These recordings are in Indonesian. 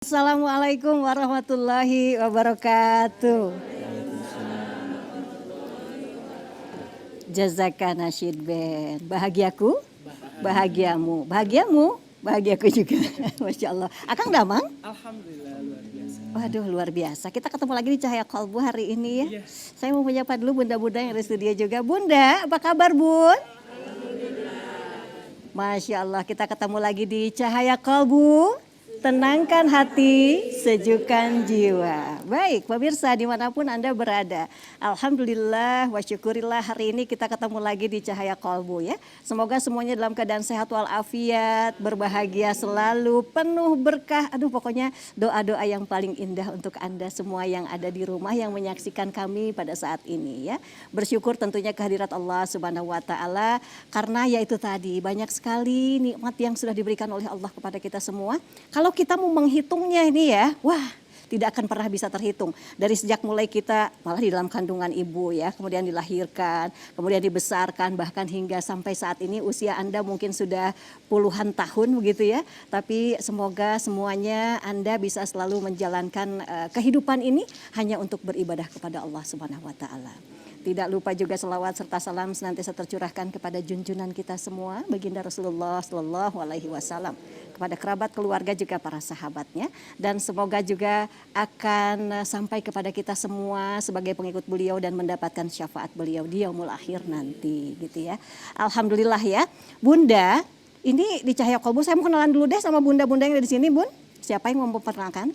Assalamualaikum warahmatullahi wabarakatuh. Jazaka nasyid band. Bahagiaku, bahagiamu, bahagiamu, bahagiaku juga. Masya Allah. Akang Damang? Alhamdulillah luar biasa. Waduh luar biasa. Kita ketemu lagi di Cahaya Kolbu hari ini ya. Saya mau menyapa dulu bunda-bunda yang ada di studio juga. Bunda, apa kabar bun? Masya Allah, kita ketemu lagi di Cahaya Kolbu. Tenangkan hati, sejukkan jiwa. Baik, pemirsa dimanapun Anda berada. Alhamdulillah, wa syukurillah hari ini kita ketemu lagi di Cahaya Kolbu ya. Semoga semuanya dalam keadaan sehat walafiat, berbahagia selalu, penuh berkah. Aduh pokoknya doa-doa yang paling indah untuk Anda semua yang ada di rumah yang menyaksikan kami pada saat ini ya. Bersyukur tentunya kehadirat Allah Subhanahu wa taala karena yaitu tadi banyak sekali nikmat yang sudah diberikan oleh Allah kepada kita semua. Kalau kita mau menghitungnya ini ya, wah tidak akan pernah bisa terhitung. Dari sejak mulai kita malah di dalam kandungan ibu ya, kemudian dilahirkan, kemudian dibesarkan, bahkan hingga sampai saat ini usia Anda mungkin sudah puluhan tahun begitu ya. Tapi semoga semuanya Anda bisa selalu menjalankan kehidupan ini hanya untuk beribadah kepada Allah Subhanahu wa taala. Tidak lupa juga selawat serta salam senantiasa tercurahkan kepada junjungan kita semua, baginda Rasulullah Shallallahu Alaihi Wasallam, kepada kerabat, keluarga juga para sahabatnya, dan semoga juga akan sampai kepada kita semua sebagai pengikut beliau dan mendapatkan syafaat beliau di yaumul akhir nanti, gitu ya. Alhamdulillah ya, Bunda. Ini di Cahaya Kolbu saya mau kenalan dulu deh sama bunda-bunda yang ada di sini, Bun. Siapa yang mau memperkenalkan?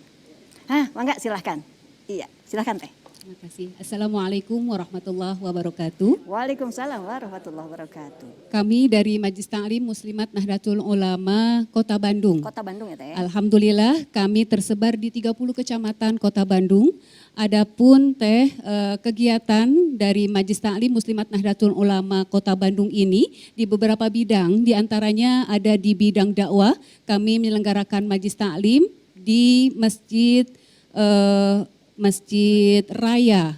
Mangga silahkan. Iya, silahkan teh. Terima kasih. Assalamualaikum warahmatullahi wabarakatuh. Waalaikumsalam warahmatullahi wabarakatuh. Kami dari Majelis Ta'lim Muslimat Nahdlatul Ulama Kota Bandung. Kota Bandung ya Teh? Alhamdulillah kami tersebar di 30 kecamatan Kota Bandung. Adapun kegiatan dari Majelis Ta'lim Muslimat Nahdlatul Ulama Kota Bandung ini di beberapa bidang, diantaranya ada di bidang dakwah. Kami menyelenggarakan Majelis Ta'lim di Masjid Raya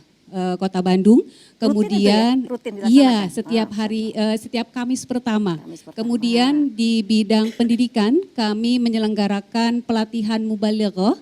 Kota Bandung, kemudian rutin iya setiap hari setiap Kamis pertama. Kemudian di bidang pendidikan kami menyelenggarakan pelatihan mubalighah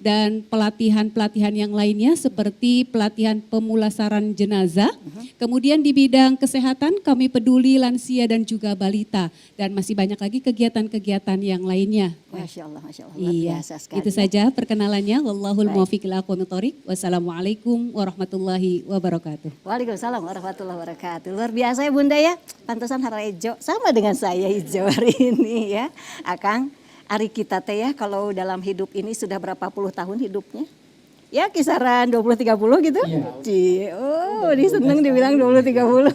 dan pelatihan-pelatihan yang lainnya seperti pelatihan pemulasaran jenazah. Kemudian di bidang kesehatan kami peduli lansia dan juga balita, dan masih banyak lagi kegiatan-kegiatan yang lainnya. Masya Allah, luar Iya, biasa sekali. itu saja perkenalannya. Wallahul muwaffiq ila aqwamit thoriq. Wassalamualaikum warahmatullahi wabarakatuh. Waalaikumsalam warahmatullahi wabarakatuh. Luar biasa ya Bunda ya. Pantesan hara hijau sama dengan saya hijau hari ini ya. Akang, ari kita teh ya kalau dalam hidup ini sudah berapa puluh tahun hidupnya? Ya kisaran 20-30 gitu. Ini seneng dibilang 20-30.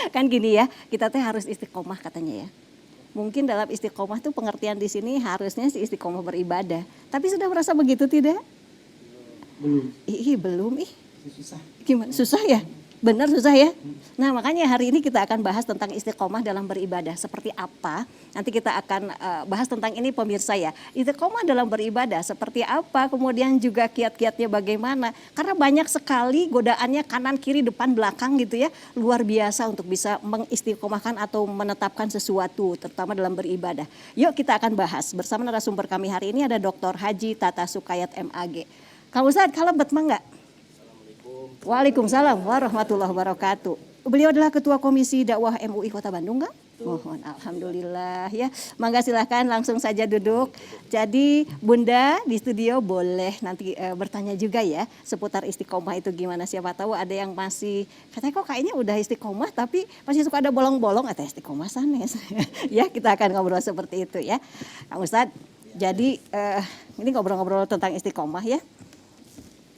Kan gini ya, kita teh harus istiqomah katanya ya. Mungkin dalam istiqomah tuh pengertian di sini harusnya si istiqomah beribadah. Tapi sudah merasa begitu tidak? Belum. Susah. Gimana? Susah ya? Benar susah ya? Nah makanya hari ini kita akan bahas tentang istiqomah dalam beribadah. Seperti apa? Nanti kita akan bahas tentang ini pemirsa ya. Istiqomah dalam beribadah seperti apa? Kemudian juga kiat-kiatnya bagaimana? Karena banyak sekali godaannya kanan, kiri, depan, belakang gitu ya. Luar biasa untuk bisa mengistiqomahkan atau menetapkan sesuatu terutama dalam beribadah. Yuk kita akan bahas bersama narasumber kami hari ini ada Dr. Haji Tata Sukayat MAG. Kang Ustadz, kalebet mangga? Waalaikumsalam warahmatullahi wabarakatuh. Beliau adalah Ketua Komisi Dakwah MUI Kota Bandung kan? Mohon alhamdulillah ya. Mangga silahkan langsung saja duduk. Jadi Bunda di studio boleh nanti bertanya juga ya seputar istiqomah itu gimana. Siapa tahu ada yang masih katanya kok kayaknya udah istiqomah tapi masih suka ada bolong-bolong atau istiqomah sanes. Ya kita akan ngobrol seperti itu ya. Kang Ustadz, jadi ini ngobrol-ngobrol tentang istiqomah ya.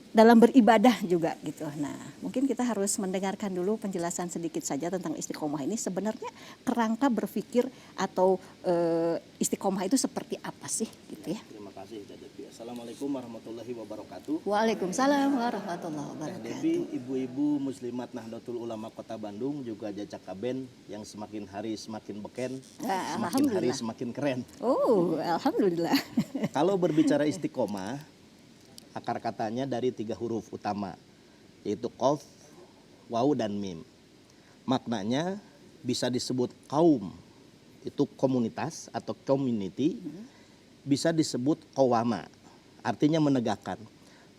Dalam beribadah juga gitu. Nah mungkin kita harus mendengarkan dulu penjelasan sedikit saja tentang istiqomah ini. Sebenarnya kerangka berpikir atau istiqomah itu seperti apa sih gitu ya. Terima kasih Teh Devi. Assalamualaikum warahmatullahi wabarakatuh. Waalaikumsalam warahmatullahi Teh wabarakatuh. Devi, ibu-ibu muslimat Nahdlatul Ulama Kota Bandung, juga Jajak Kaben yang semakin hari semakin beken, semakin hari semakin keren. Alhamdulillah. Kalau berbicara istiqomah, akar katanya dari 3 huruf utama, yaitu qaf, waw, dan mim. Maknanya bisa disebut kaum, itu komunitas atau community, bisa disebut qawama, artinya menegakkan.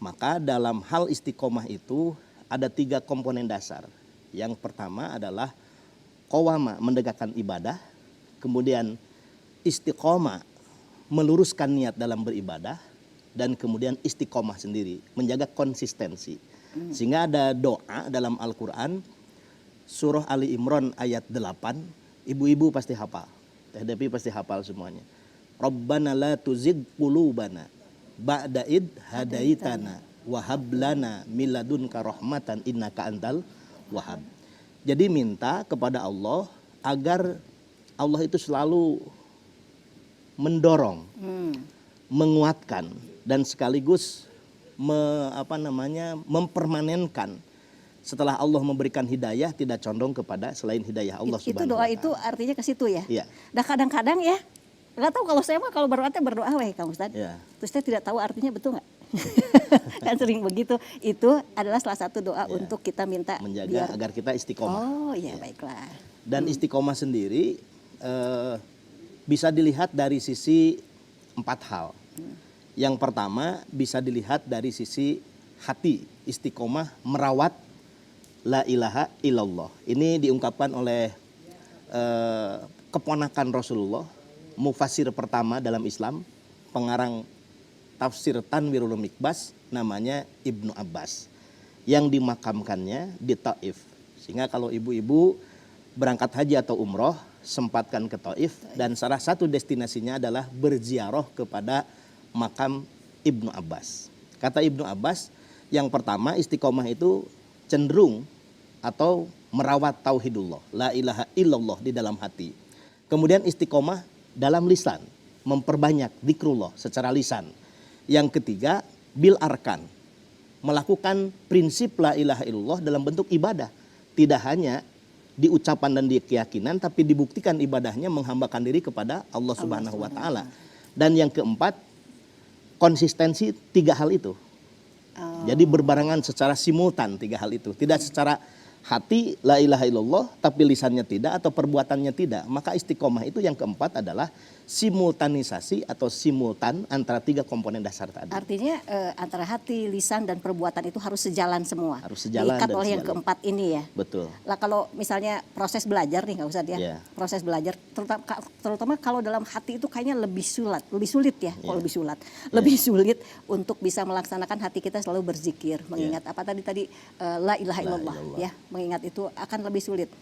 Maka dalam hal istiqomah itu ada 3 komponen dasar. Yang pertama adalah qawama, menegakkan ibadah. Kemudian istiqomah, meluruskan niat dalam beribadah. Dan kemudian istiqomah sendiri, menjaga konsistensi. Sehingga ada doa dalam Al-Quran, surah Ali Imran ayat 8, ibu-ibu pasti hafal. Teh Devi pasti hafal semuanya. Rabbana la tuzigh qulubana ba'da id hadaitana wa hab lana min ladunka rahmatan innaka antal wahhab. Jadi minta kepada Allah agar Allah itu selalu mendorong, menguatkan dan sekaligus mempermanenkan setelah Allah memberikan hidayah tidak condong kepada selain hidayah Allah Subhanahu wa Itu doa taala. itu artinya ke situ ya. Iya. Nah kadang-kadang ya, nggak tahu kalau saya mah kalau berdoa weh Kang Ustadz. Iya. Terus saya tidak tahu artinya betul nggak? Kan sering begitu. Itu adalah salah satu doa untuk kita minta Menjaga agar kita istiqomah. Oh iya baiklah. Dan istiqomah sendiri bisa dilihat dari sisi 4 hal. Yang pertama bisa dilihat dari sisi hati. Istiqomah merawat la ilaha illallah. Ini diungkapkan oleh keponakan Rasulullah, mufassir pertama dalam Islam, pengarang tafsir Tanwirul Mikbas, namanya Ibnu Abbas, yang dimakamkannya di Taif. Sehingga kalau ibu-ibu berangkat haji atau umroh, sempatkan ke Taif, dan salah satu destinasinya adalah berziarah kepada makam Ibnu Abbas. Kata Ibnu Abbas, yang pertama istiqomah itu cenderung atau merawat tauhidullah, la ilaha illallah di dalam hati. Kemudian istiqomah dalam lisan, memperbanyak zikrullah secara lisan. Yang ketiga, bil arkan, melakukan prinsip la ilaha illallah dalam bentuk ibadah. Tidak hanya di ucapan dan di keyakinan, tapi dibuktikan ibadahnya menghambakan diri kepada Allah Subhanahu wa taala. Dan yang keempat, konsistensi 3 hal itu. Jadi berbarengan secara simultan 3 hal itu. Tidak secara hati la ilaha illallah tapi lisannya tidak atau perbuatannya tidak. Maka istiqomah itu yang keempat adalah simultanisasi atau simultan antara 3 komponen dasar tadi. Artinya antara hati, lisan dan perbuatan itu harus sejalan semua. Harus sejalan Diikat dan oleh yang sejalan. keempat ini ya. Betul. Lah kalau misalnya proses belajar nih nggak usah ya. Iya. Proses belajar terutama kalau dalam hati itu kayaknya lebih sulit ya. Kalau lebih sulit untuk bisa melaksanakan hati kita selalu berzikir, mengingat apa tadi la ilaha illallah ya. Mengingat itu akan lebih sulit.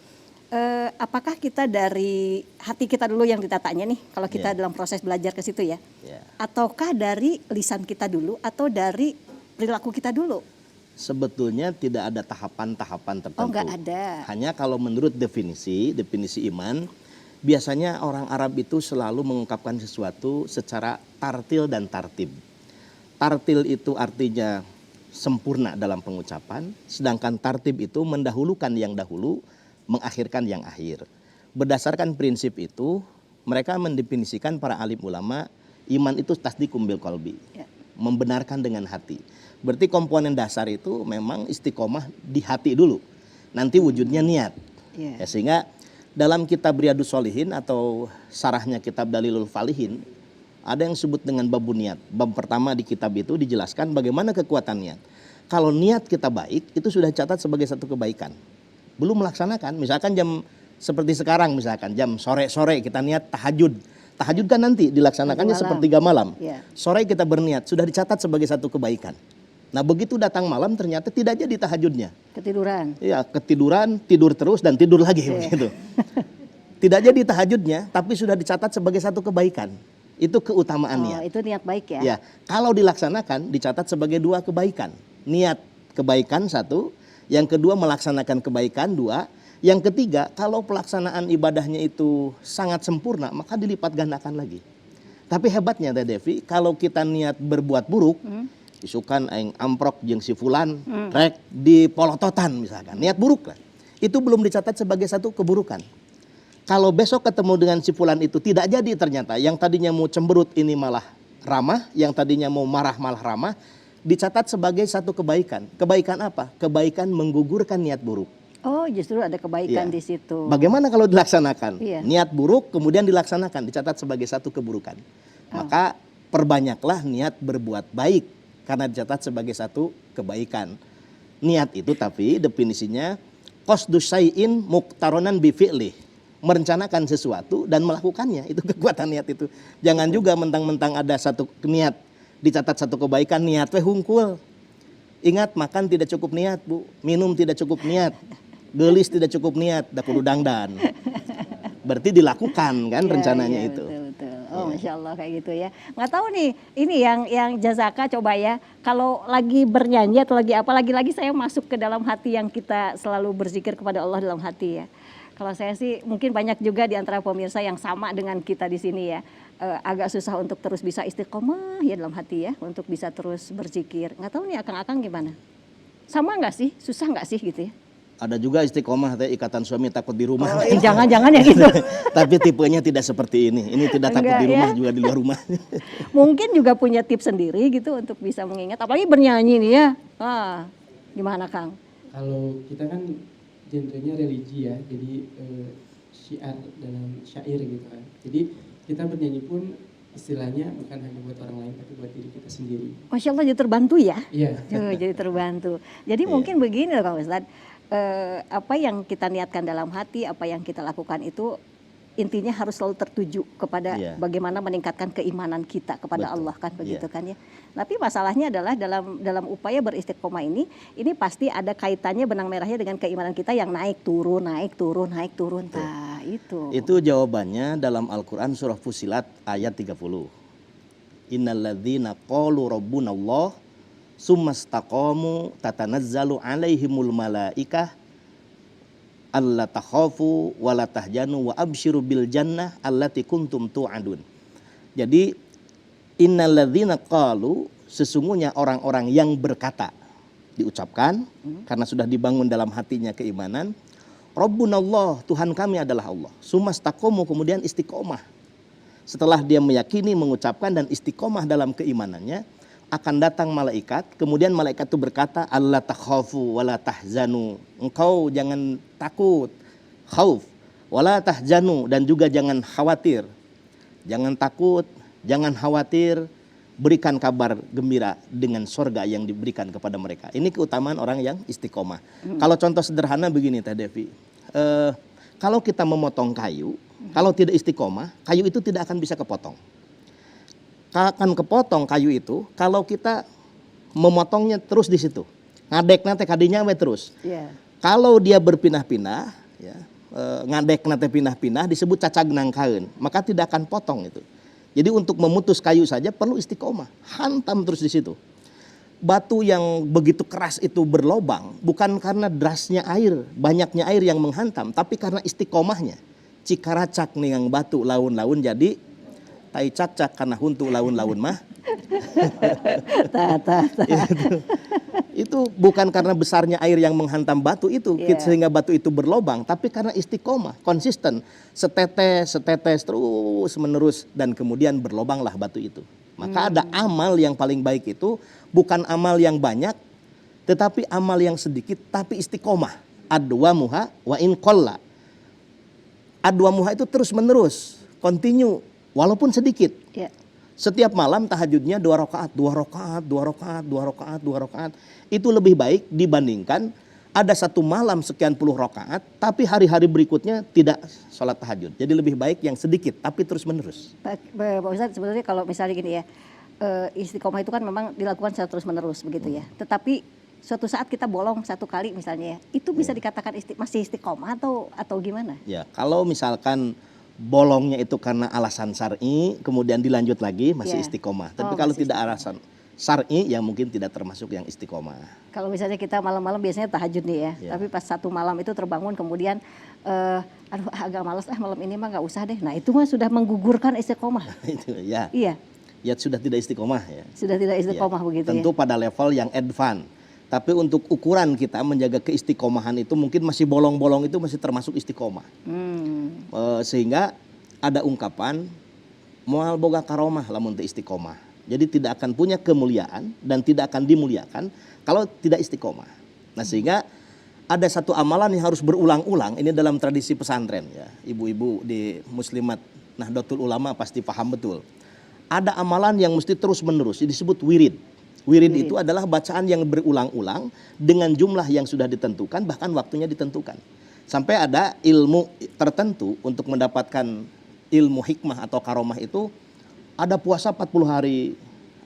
Apakah kita dari hati kita dulu yang ditatanya nih kalau kita dalam proses belajar ke situ ya? Ataukah dari lisan kita dulu atau dari perilaku kita dulu? Sebetulnya tidak ada tahapan-tahapan tertentu. Oh, nggak ada. Hanya kalau menurut definisi iman, biasanya orang Arab itu selalu mengungkapkan sesuatu secara tartil dan tartib. Tartil itu artinya sempurna dalam pengucapan, sedangkan tartib itu mendahulukan yang dahulu, mengakhirkan yang akhir. Berdasarkan prinsip itu, mereka mendefinisikan para alim ulama, iman itu tasdiqum bil qalbi, membenarkan dengan hati. Berarti komponen dasar itu memang istiqomah di hati dulu, nanti wujudnya niat. Ya, sehingga dalam kitab Riyadhus Shalihin atau sarahnya kitab Dalilul Falihin, ada yang disebut dengan babu niat. Bab pertama di kitab itu dijelaskan bagaimana kekuatan niat. Kalau niat kita baik, itu sudah catat sebagai satu kebaikan. Belum melaksanakan, misalkan jam seperti sekarang, misalkan jam sore-sore kita niat tahajud. Tahajud kan nanti dilaksanakannya sepertiga malam. Sore kita berniat, sudah dicatat sebagai satu kebaikan. Nah begitu datang malam ternyata tidak jadi tahajudnya. Ketiduran. Iya, ketiduran, tidur terus dan tidur lagi begitu. Tidak jadi tahajudnya, tapi sudah dicatat sebagai satu kebaikan. Itu keutamaan niat. Itu niat baik ya. Ya, kalau dilaksanakan dicatat sebagai 2 kebaikan. Niat kebaikan 1, yang kedua melaksanakan kebaikan 2, yang ketiga kalau pelaksanaan ibadahnya itu sangat sempurna maka dilipat gandakan lagi. Tapi hebatnya Teh Devi, kalau kita niat berbuat buruk, isukan aing amprok jeung si fulan rek di polototan misalkan, niat buruk lah. Itu belum dicatat sebagai satu keburukan. Kalau besok ketemu dengan si fulan itu tidak jadi ternyata, yang tadinya mau cemberut ini malah ramah, yang tadinya mau marah malah ramah, dicatat sebagai satu kebaikan. Kebaikan apa? Kebaikan menggugurkan niat buruk. Oh, justru ada kebaikan di situ. Bagaimana kalau dilaksanakan? Niat buruk kemudian dilaksanakan, dicatat sebagai satu keburukan. Maka perbanyaklah niat berbuat baik karena dicatat sebagai satu kebaikan. Niat itu tapi definisinya qasdus syai'in muqtaronan bi fi'lih, merencanakan sesuatu dan melakukannya, itu kekuatan niat itu. Jangan juga mentang-mentang ada satu niat dicatat satu kebaikan, niat we hungkul. Ingat, makan tidak cukup niat, Bu. Minum tidak cukup niat. Gelis tidak cukup niat, da kudu dangdan. Berarti dilakukan kan rencananya itu. Betul. Oh, Masya Allah kayak gitu ya. Nggak tahu nih, ini yang jazaka coba ya. Kalau lagi bernyanyi atau lagi apa, lagi-lagi saya masuk ke dalam hati yang kita selalu berzikir kepada Allah dalam hati ya. Kalau saya sih mungkin banyak juga di antara pemirsa yang sama dengan kita di sini ya. Agak susah untuk terus bisa istiqomah ya dalam hati ya. Untuk bisa terus berzikir. Nggak tahu nih akang-akang gimana? Sama nggak sih? Susah nggak sih gitu ya? Ada juga istiqomah teh ikatan suami takut di rumah. Oh, jangan-jangan ya gitu. Tapi tipenya tidak seperti ini. Ini tidak takut Enggak, di rumah ya. juga di luar rumah. Mungkin juga punya tips sendiri gitu untuk bisa mengingat. Apalagi bernyanyi nih ya. Gimana Kang? Kalau kita kan genrenya religi ya, jadi syiar dalam syair gitu kan. Jadi kita bernyanyi pun istilahnya bukan hanya buat orang lain tapi buat diri kita sendiri. Masya Allah jadi terbantu ya. Iya. Jadi terbantu. Jadi mungkin begini loh Kang Ustadz. Apa yang kita niatkan dalam hati, apa yang kita lakukan itu intinya harus selalu tertuju kepada bagaimana meningkatkan keimanan kita kepada Allah kan begitu kan ya. Tapi masalahnya adalah dalam upaya beristiqomah ini pasti ada kaitannya benang merahnya dengan keimanan kita yang naik turun. Nah, itu. Itu jawabannya dalam Al-Qur'an surah Fussilat ayat 30. Innalladzina qalu rabbunallah summastaqamu tatanazzalu alaihimul malaikah alla takhafu wa la tahjanu wa absyiru bil jannah allati kuntum tu'adun. Jadi innalladzina qalu, sesungguhnya orang-orang yang berkata, diucapkan karena sudah dibangun dalam hatinya keimanan, Rabbunallah, Tuhan kami adalah Allah. Summastaqamu, kemudian istiqomah. Setelah dia meyakini, mengucapkan dan istiqomah dalam keimanannya, akan datang malaikat, kemudian malaikat itu berkata, Allah takhafu wala tahzanu, engkau jangan takut, khauf, wala tahzanu, dan juga jangan khawatir, jangan takut, jangan khawatir, berikan kabar gembira dengan sorga yang diberikan kepada mereka. Ini keutamaan orang yang istiqomah. Kalau contoh sederhana begini Teh Devi, kalau kita memotong kayu, kalau tidak istiqomah, kayu itu tidak akan bisa kepotong. Akan kepotong kayu itu kalau kita memotongnya terus di situ, ngadek nanti kadinya we terus. Kalau dia berpindah-pindah, ya, ngadek nanti pindah-pindah disebut cacag nangkaeun, maka tidak akan potong itu. Jadi untuk memutus kayu saja perlu istiqomah, hantam terus di situ. Batu yang begitu keras itu berlobang bukan karena derasnya air, banyaknya air yang menghantam, tapi karena istiqomahnya. Cikaracak nih yang batu laun-laun jadi tai cak-cak karena huntu laun-laun mah. Itu bukan karena besarnya air yang menghantam batu itu sehingga batu itu berlobang, tapi karena istiqomah, konsisten, setetes terus menerus dan kemudian berlobanglah batu itu. Maka ada amal yang paling baik itu bukan amal yang banyak, tetapi amal yang sedikit tapi istiqomah. Adwamuha wa in qalla. Adwamuha itu terus menerus, continue. Walaupun sedikit. Setiap malam tahajudnya 2 rakaat. Itu lebih baik dibandingkan ada satu malam sekian puluh rakaat, tapi hari-hari berikutnya tidak sholat tahajud. Jadi lebih baik yang sedikit, tapi terus menerus. Pak Ustadz, sebenarnya kalau misalnya gini ya, istiqomah itu kan memang dilakukan secara terus menerus begitu ya. Tetapi suatu saat kita bolong satu kali misalnya ya, itu bisa dikatakan masih istiqomah atau gimana? Ya, kalau misalkan bolongnya itu karena alasan syar'i, kemudian dilanjut lagi masih istiqomah. Tapi kalau tidak alasan syar'i, ya mungkin tidak termasuk yang istiqomah. Kalau misalnya kita malam-malam biasanya tahajud nih ya, tapi pas satu malam itu terbangun kemudian, aduh agak males malam ini mah nggak usah deh. Nah itu mah sudah menggugurkan istiqomah. Itu ya. Iya. Ya sudah tidak istiqomah ya. Sudah tidak istiqomah begitu Tentu ya. pada level yang advance. Tapi untuk ukuran kita menjaga keistiqomahan itu mungkin masih bolong-bolong itu masih termasuk istiqomah. Sehingga ada ungkapan moal boga karomah lamun teu istiqomah. Jadi tidak akan punya kemuliaan dan tidak akan dimuliakan kalau tidak istiqomah. Nah sehingga ada satu amalan yang harus berulang-ulang, ini dalam tradisi pesantren ya. Ibu-ibu di Muslimat Nahdlatul Ulama pasti paham betul. ada amalan yang mesti terus menerus, disebut wirid. Wirid itu adalah bacaan yang berulang-ulang dengan jumlah yang sudah ditentukan, bahkan waktunya ditentukan. Sampai ada ilmu tertentu untuk mendapatkan ilmu hikmah atau karomah itu, ada puasa 40 hari,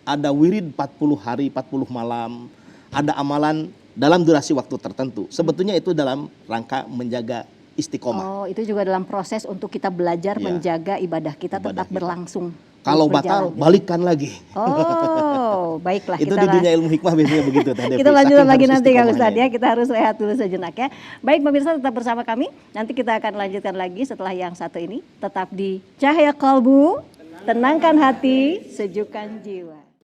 ada wirid 40 hari, 40 malam, ada amalan dalam durasi waktu tertentu. Sebetulnya itu dalam rangka menjaga istiqomah. Oh, itu juga dalam proses untuk kita belajar Iya. menjaga ibadah kita Ibadah tetap kita. berlangsung. Kalau berjalan batal, gitu. balikkan lagi. Oh, baiklah. Itu kita di dunia ilmu hikmah biasanya begitu. Teh Devi. kita lanjutkan Saking lagi harus nanti Kang istiqomahnya Ustadz ya. ini. Kita harus rehat dulu sejenak ya. Baik pemirsa, tetap bersama kami. Nanti kita akan lanjutkan lagi setelah yang satu ini. Tetap di Cahaya Kalbu, tenangkan hati, sejukkan jiwa.